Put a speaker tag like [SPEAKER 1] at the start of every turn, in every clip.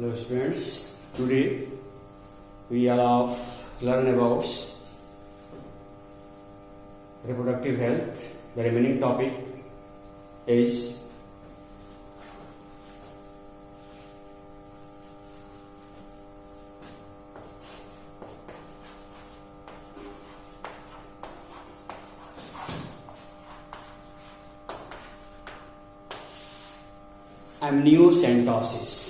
[SPEAKER 1] Hello students, today we are learn about reproductive health. The remaining topic is amniocentesis.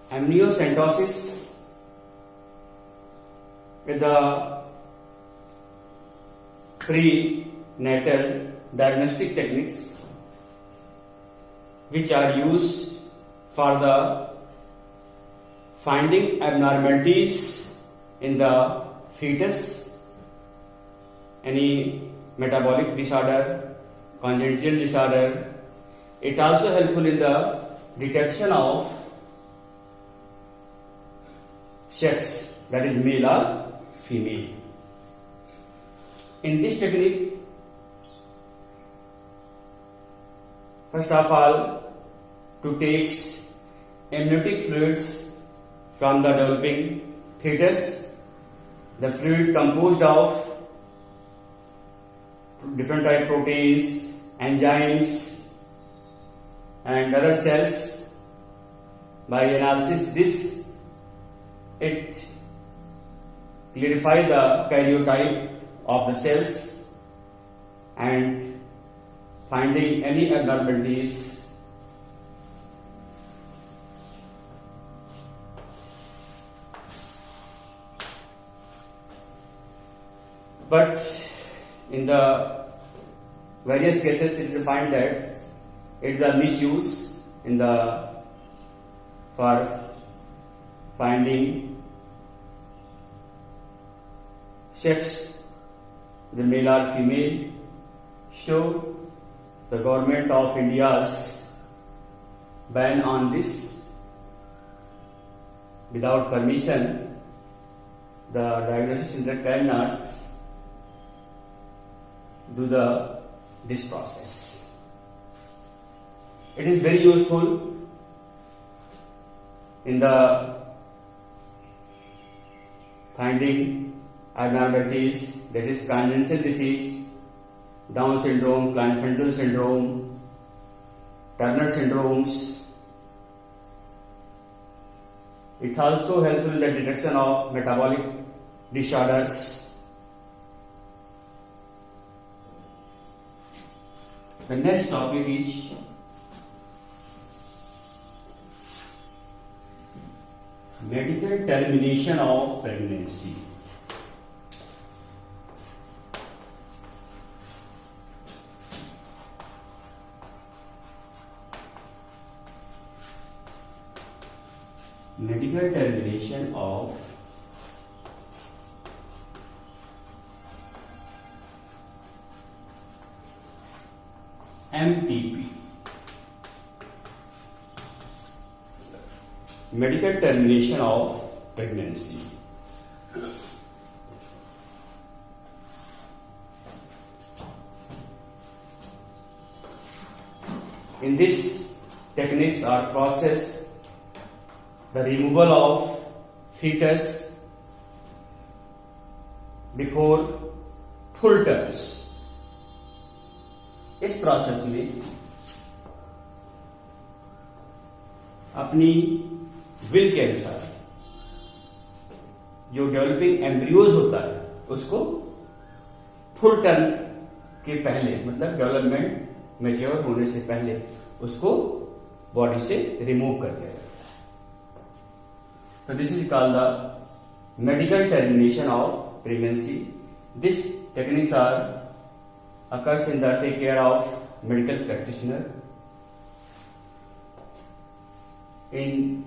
[SPEAKER 1] Amniocentesis is the prenatal diagnostic techniques which are used for the finding abnormalities in the fetus, any metabolic disorder, congenital disorder. It also helpful in the detection of sex, that is male or female. In this technique, first of all, to take amniotic fluids from the developing fetus, the fluid composed of different type proteins, enzymes and other cells. By analysis it clarify the karyotype of the cells and finding any abnormalities. But in the various cases it is found that it is a misuse in the for finding sex, the male or female. So the government of India's ban on this. Without permission, the diagnosis center cannot do this process. It is very useful in the finding abnormalities, that is congenital disease, Down syndrome, Klinefelter syndrome, Turner syndromes. It also helps in the detection of metabolic disorders. The next topic is medical termination of pregnancy. Medical termination of MTP. Medical termination of pregnancy. In this techniques or process, the removal of fetus before full terms. इस process में अपनी will के अनुसार जो developing embryos होता है उसको full term के पहले, मतलब डेवलपमेंट मैच्योर होने से पहले उसको बॉडी से रिमूव कर दिया जाता है. So this is called the medical termination of pregnancy. These techniques occurs in the take care of medical practitioner. In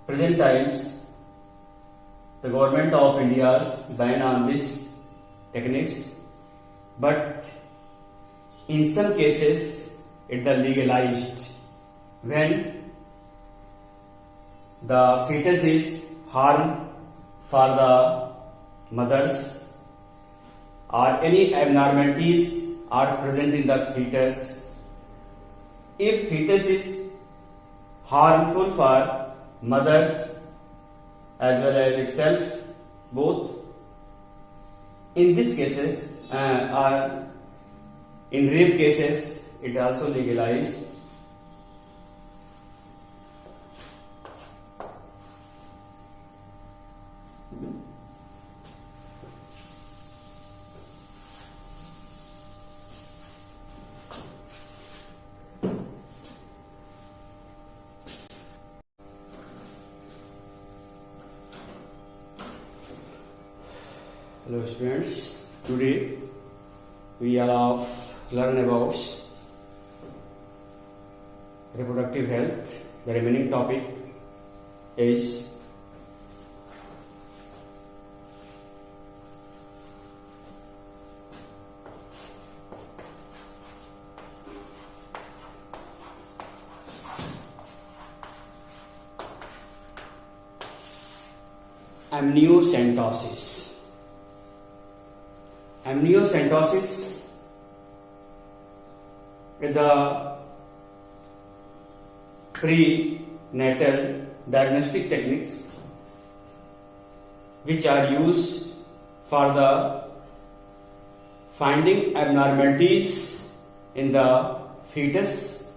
[SPEAKER 1] present times, the government of India's ban on these techniques, but in some cases it is legalized when the fetus is harm for the mothers or any abnormalities are present in the fetus. If fetus is harmful for mothers as well as itself both. In these cases or in rape cases it also legalized. Hello students, today we are learn about reproductive health. The remaining topic is amniocentesis. Amniocentesis is the prenatal diagnostic techniques which are used for the finding abnormalities in the fetus,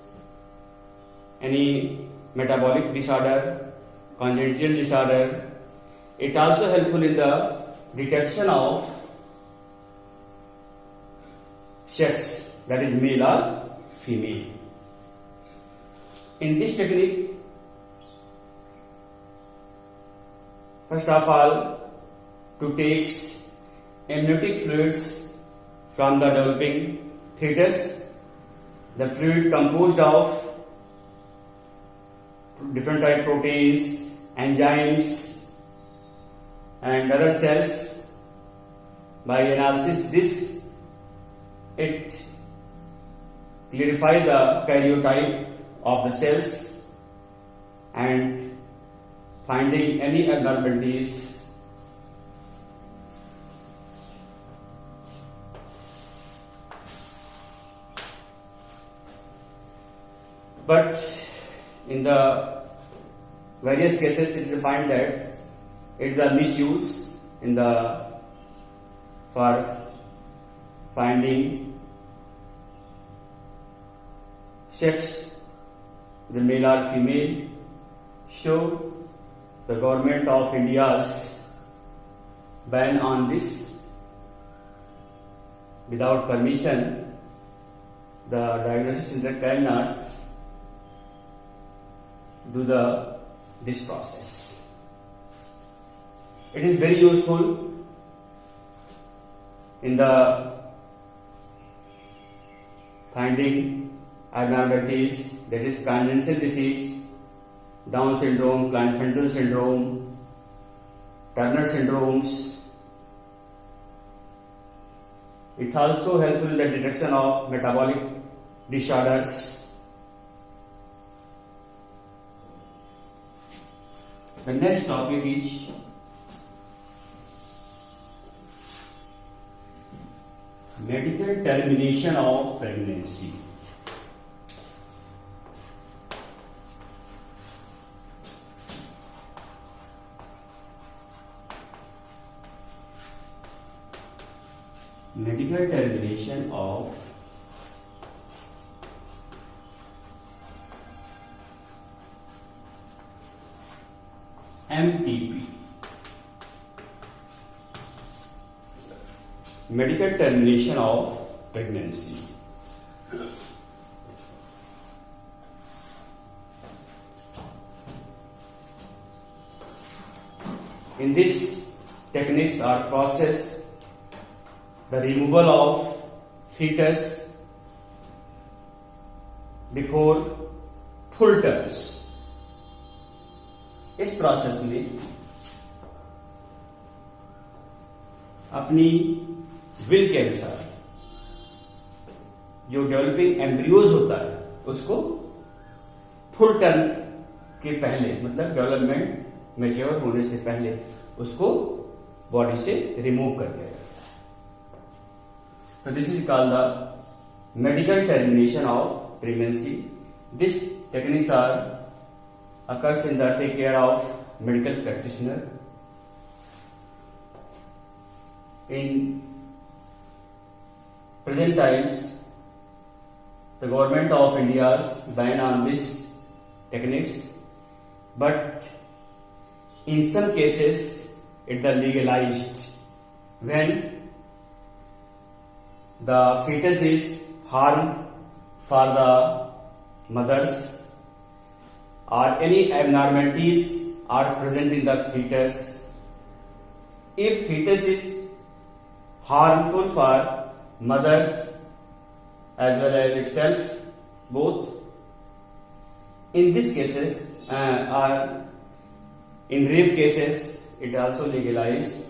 [SPEAKER 1] any metabolic disorder, congenital disorder. It also helpful in the detection of sex, that is male or female. In this technique, first of all, to take amniotic fluids from the developing fetus, the fluid composed of different type proteins, enzymes and other cells. By analysis it clarify the karyotype of the cells and finding any abnormalities. But in the various cases it is found that it is a misuse in the for finding sex, the male or female. So the government of India's ban on this. Without permission, the diagnosis center cannot do this process. It is very useful in the finding abnormalities, that is congenital disease, Down syndrome, Klinefelter syndrome, Turner syndromes. It also helpful in the detection of metabolic disorders. The next topic is medical termination of pregnancy. Medical termination of MTP. Medical termination of pregnancy. In this techniques or process, the removal of fetus before full terms. इस process में अपनी will के अनुसार जो developing embryos होता है उसको full term के पहले, मतलब डेवलपमेंट मैच्योर होने से पहले उसको बॉडी से रिमूव कर दिया जाता है. तो this is called the medical termination of pregnancy. This techniques are occurs in the take care of medical practitioner. In present times, the government of India's ban on these techniques, but in some cases it is legalized when the fetus is harm for the mothers or any abnormalities are present in the fetus. If fetus is harmful for mothers as well as itself, both, in these cases or in rape cases, it also legalized.